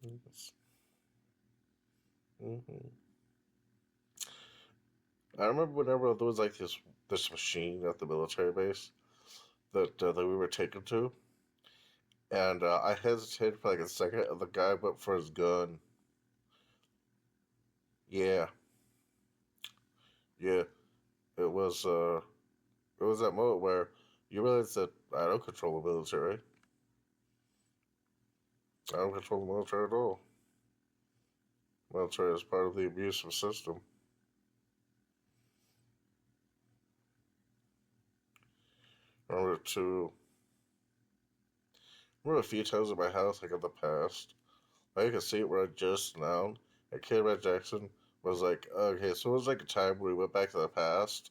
Yes. Hmm. I remember whenever there was like this machine at the military base that we were taken to, and I hesitated for like a second, and the guy went for his gun. Yeah, yeah. It was uh, it was that moment where you realize that I don't control the military. I don't control the military at all. Military is part of the abusive system. I remember a few times in my house, like in the past, I can see it where I just now, and Kid Red Jackson was like, okay, so it was like a time where we went back to the past.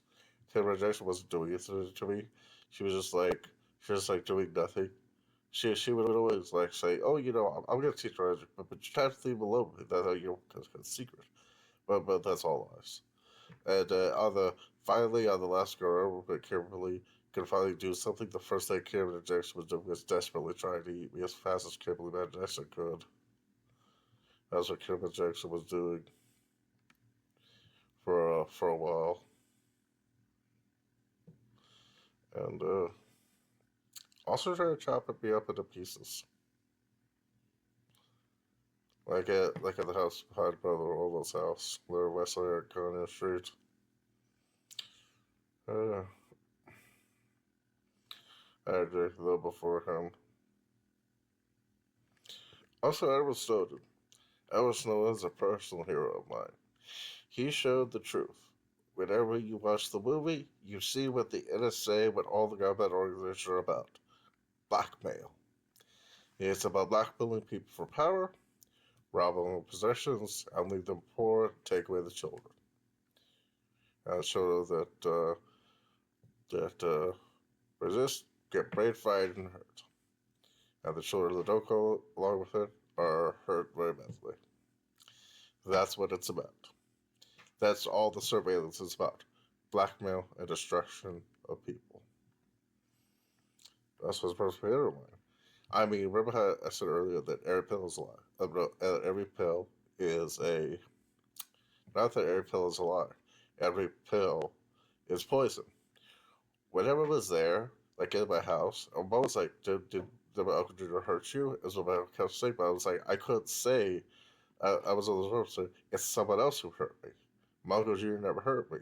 Kid Red Jackson wasn't doing anything to me. She was just like, she was like doing nothing. She would always like say, oh, I'm gonna teach her, but you have to leave alone. That's how you're because it's secret. But that's all lies. And on the finally on the last girl, but Kimberly could finally do something. The first thing Kimberly Jackson was doing was desperately trying to eat me as fast as Kimberly Van Jackson could. That's what Kimberly Jackson was doing for a while, and also trying to chop me up into pieces, like at the house behind Brother Orville's house, where Wesley Eric Conner Street. Uh, I agree though before him. Also, Edward Snowden. Edward Snowden is a personal hero of mine. He showed the truth. Whenever you watch the movie, you see what the NSA, what all the government organizations are about. Blackmail. It's about blackmailing people for power, rob them of possessions, and leave them poor, take away the children. And show that resist, get brain fried, and hurt. And the children that don't go along with it are hurt very badly. That's what it's about. That's all the surveillance is about. Blackmail and destruction of people. That's what's supposed to be everyone. I mean, remember how I said earlier that every pill is a lie? No, every pill is a. Not that every pill is a lie. Every pill is poison. Whenever it was there, like in my house, I'm always like, did my Uncle Junior hurt you? Is what my kept saying, but I was like, I couldn't say. I was on the road saying, it's someone else who hurt me. My Uncle Junior never hurt me.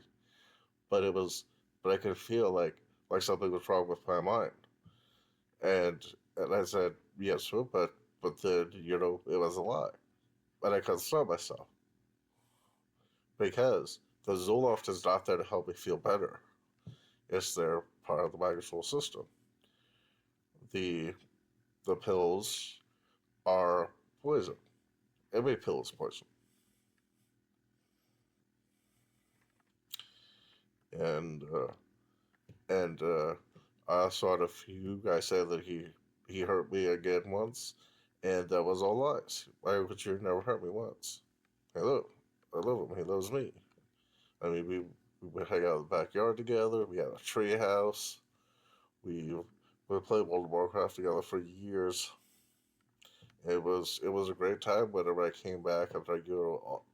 But it was, but I could feel like something was wrong with my mind. And I said, yes, but then, it was a lie. But I couldn't stop myself because the Zoloft is not there to help me feel better. It's there part of the microsoul system. The the pills are poison. Every pill is poison. And I saw it a few guys say that he hurt me again once, and that was all lies. Why would you never hurt me once? Hello, I love him. He loves me. I mean, we would hang out in the backyard together. We had a tree house. We we played World of Warcraft together for years. It was a great time. Whenever I came back after all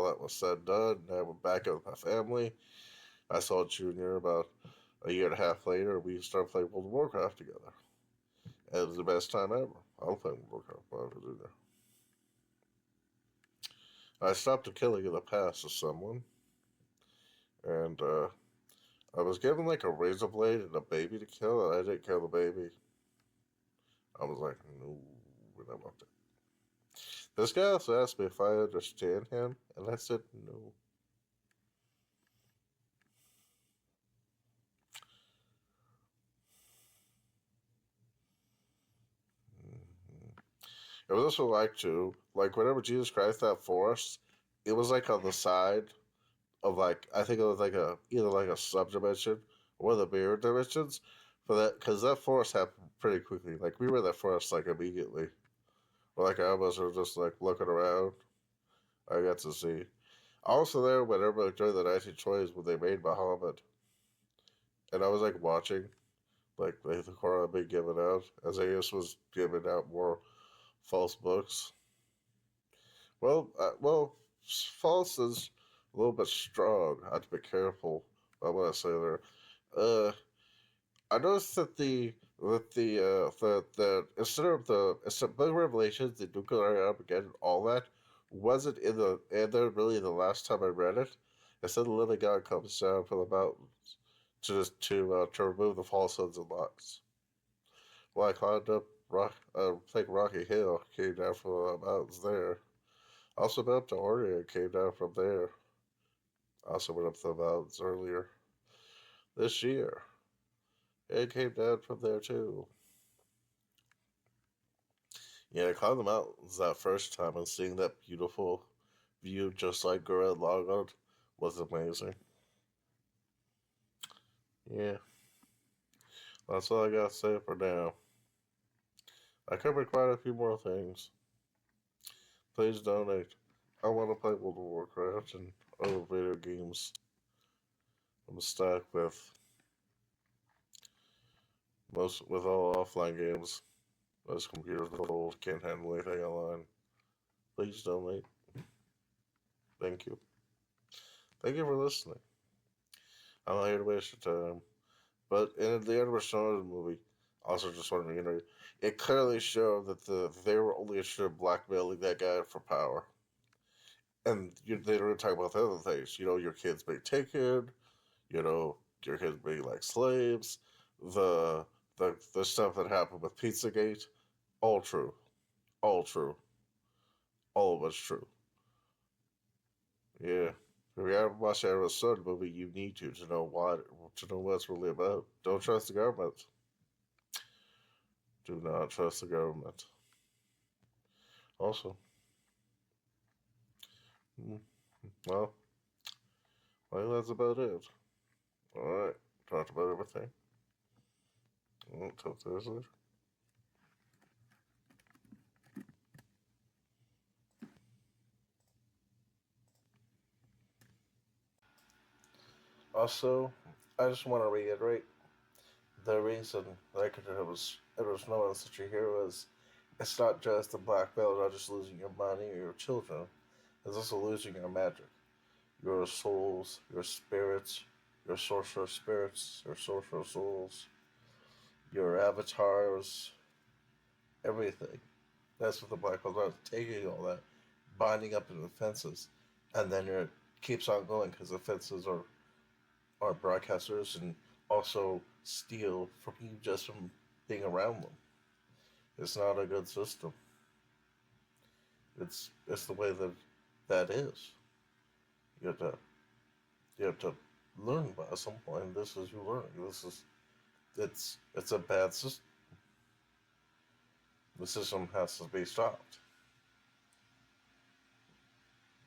that was said and done, and I went back with my family. I saw Junior about a year and a half later. We started playing World of Warcraft together. And it was the best time ever. I love playing World of Warcraft with Junior. I stopped killing in the past with someone, and I was given like a razor blade and a baby to kill, and I didn't kill the baby. I was like, no, we don't want that. This guy also asked me if I understand him, and I said no. Mm-hmm. It was also like too, like whenever Jesus Christ that forest, it was like on the side of like I think it was like a either like a subdimension or the mirror dimensions for that because that forest happened pretty quickly. Like we were in that forest like immediately. Or like I was just like looking around. I got to see. Also there whenever like, during the 1920s when they made Muhammad, and I was like watching like the Quran being given out as I guess was giving out more false books. Well, false is a little bit strong. I have to be careful about what I say there. Uh, I noticed that the instead of Book of Revelations, the nuclear Armageddon, all that wasn't in there really the last time I read it. Instead, the living God comes down from the mountains to remove the falsehoods and lies. Well, I climbed up like Rocky Hill, came down from the mountains there. Also went up to Oregon, came down from there. Also went up to the mountains earlier this year. It came down from there too. Yeah, I climbed the mountains that first time and seeing that beautiful view just like Gurren Lagann was amazing. Yeah, that's all I gotta say for now. I covered quite a few more things. Please donate. I want to play World of Warcraft and other video games. I'm stuck with all offline games. Most computers are old, can't handle anything online. Please donate. Thank you. Thank you for listening. I'm not here to waste your time. But in the Edward Snowden movie, also just want to reiterate, it clearly showed that they were only interested in blackmailing that guy for power. And they don't talk about the other things. Your kids being taken, your kids being like slaves, the the stuff that happened with Pizzagate, all true. All true. All of it's true. Yeah. If you haven't watched the Edward Snowden movie, you need to know what it's really about. Don't trust the government. Do not trust the government. Also, mm, well, I think that's about it. Alright, talked about everything. Talk to us later. Also, I just want to reiterate the reason that I consider Edward Snowden such a hero is it's not just the blackmail, not just losing your money or your children, it's also losing your magic, your souls, your spirits, your sorcerer spirits, your sorcerer souls, your avatars, everything. That's what the black holes are, taking all that, binding up into the fences, and then it keeps on going because the fences are broadcasters and also steal from you just from being around them. It's not a good system. It's the way that is. You have to you have to learn by some point. This is you learning. It's a bad system. The system has to be stopped.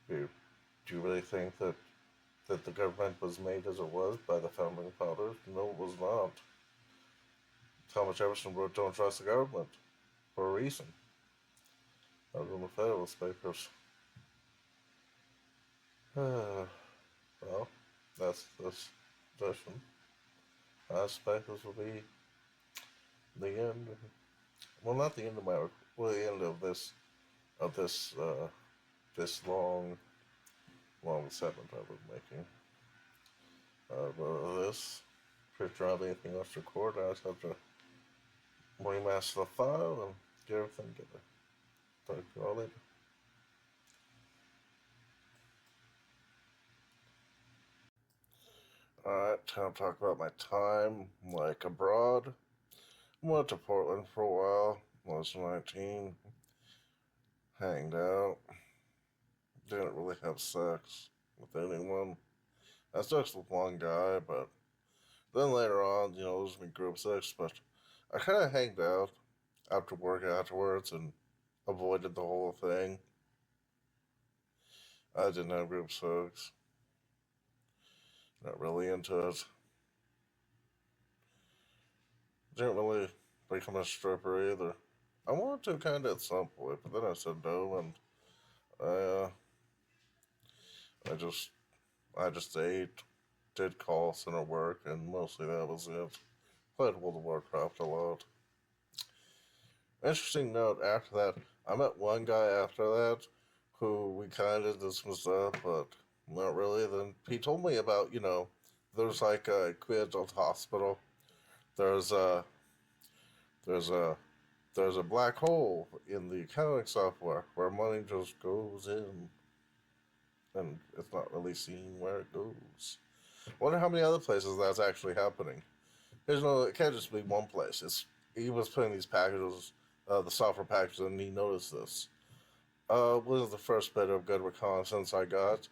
Do you really think that the government was made as it was by the founding fathers? No, it was not. Thomas Jefferson wrote "Don't trust the government" for a reason. That was in the Federalist Papers. Well, that's this session. I expect this will be the end. Well, not the end of the end of this long segment I've been making. But this, if you have anything else to record, I just have to remaster the file and get everything together. Talk to you all later. Alright, time to talk about my time, like abroad. Went to Portland for a while, was 19, hanged out, didn't really have sex with anyone. I had sex with one guy, but then later on, it was me group sex, but I kind of hanged out after work afterwards and avoided the whole thing. I didn't have group sex, not really into it. Didn't really become a stripper either. I wanted to kind of at some point, but then I said no, and I, uh, I just, I just ate, did call center work, and mostly that was it. Played World of Warcraft a lot. Interesting note, after that, I met one guy after that who we kind of did some stuff, but not really. Then he told me about, there's like a Queen Adult Hospital. There's a there's a there's a black hole in the accounting software where money just goes in, and it's not really seen where it goes. Wonder how many other places that's actually happening. There's no, it can't just be one place. It's he was putting these packages, the software packages, and he noticed this. Was the first bit of good reconnaissance I got.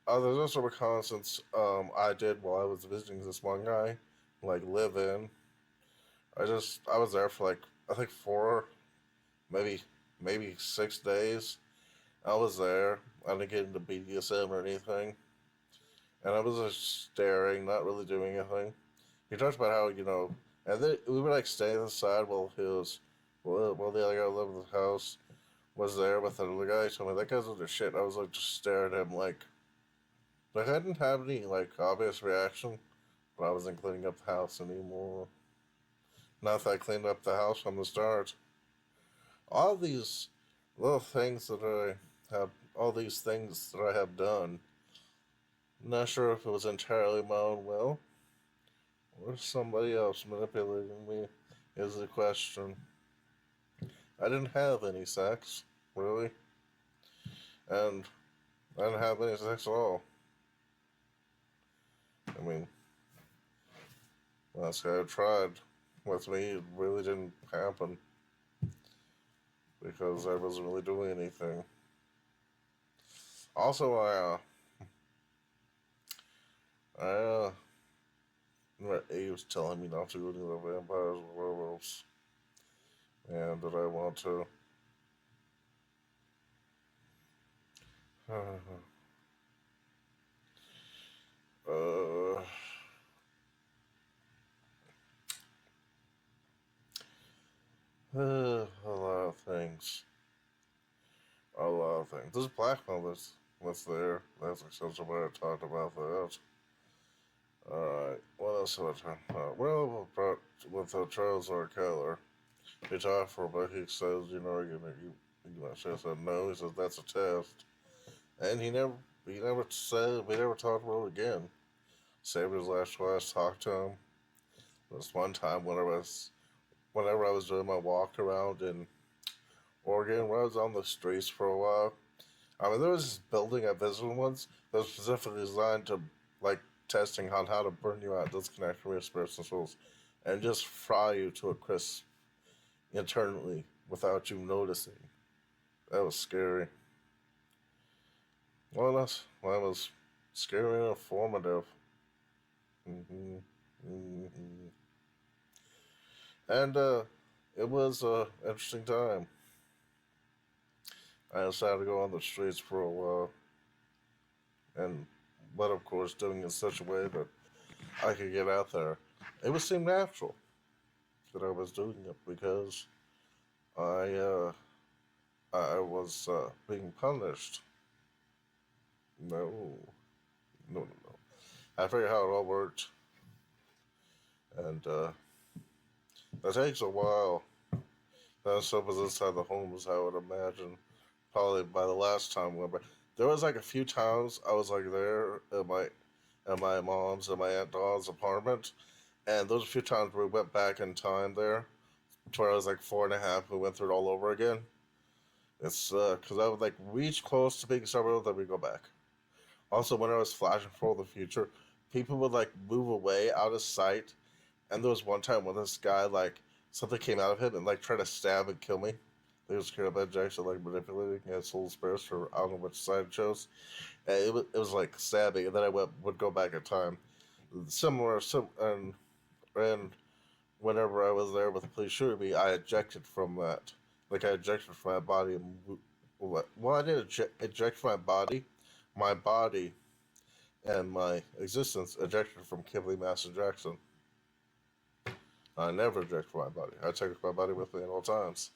There's also reconnaissance I did while I was visiting this one guy, like live in. I was there for like I think maybe maybe 6 days. I was there. I didn't get into BDSM or anything, and I was just staring, not really doing anything. He talked about how and then we were like staying inside while while the other guy who lived in the house was there with another guy. He told me that guy's under shit. I was like just staring at him like I didn't have any like obvious reaction, but I wasn't cleaning up the house anymore. Not that I cleaned up the house from the start. All these little things that all these things that I have done. Not sure if it was entirely my own will or somebody else manipulating me. Is the question. I didn't have any sex, really, and I didn't have any sex at all. I mean, last guy I tried with me, it really didn't happen because I wasn't really doing anything. Also, I remember A was telling me not to go near the vampires or werewolves, and that I want to. uh, a lot of things. A lot of things. There's blackmail that's there. That's extensive. I talked about that. Alright, what else have I talked about? Well, with Charles R. Keller, he talked for a bit. He says, I said no. He says that's a test, and he never said we never talked about it again. Saved his last twice. Talked to him. This one time whenever I was doing my walk around in Oregon, when I was on the streets for a while. I mean, there was this building I visited once that was specifically designed to, like, testing on how to burn you out, disconnect from your spirits and souls, and just fry you to a crisp internally without you noticing. That was scary. That was scary and informative. hmm hmm And it was an interesting time. I decided to go on the streets for a while, and but of course doing it in such a way that I could get out there. It would seem natural that I was doing it because I I was being punished. No, no. I figured how it all worked, and that takes a while. That stuff was inside the homes, I would imagine. Probably by the last time we went back. There was like a few times I was like there at my mom's and my aunt Dawn's apartment, and those few times we went back in time there, to where I was like 4.5, we went through it all over again. It's because I would like reach close to being sober, then we go back. Also, when I was flashing for the future, people would like move away out of sight. And there was one time when this guy like something came out of him and like tried to stab and kill me. He was scared about Jackson like manipulating his soul spirits for I don't know which side it chose. And it was like stabbing, and then would go back in time. And whenever I was there with the police shooting me, I ejected from that. Like I ejected from my body. Well, I didn't eject from my body and my existence ejected from Kimberly Master Jackson. I never eject from my body. I take my body with me at all times.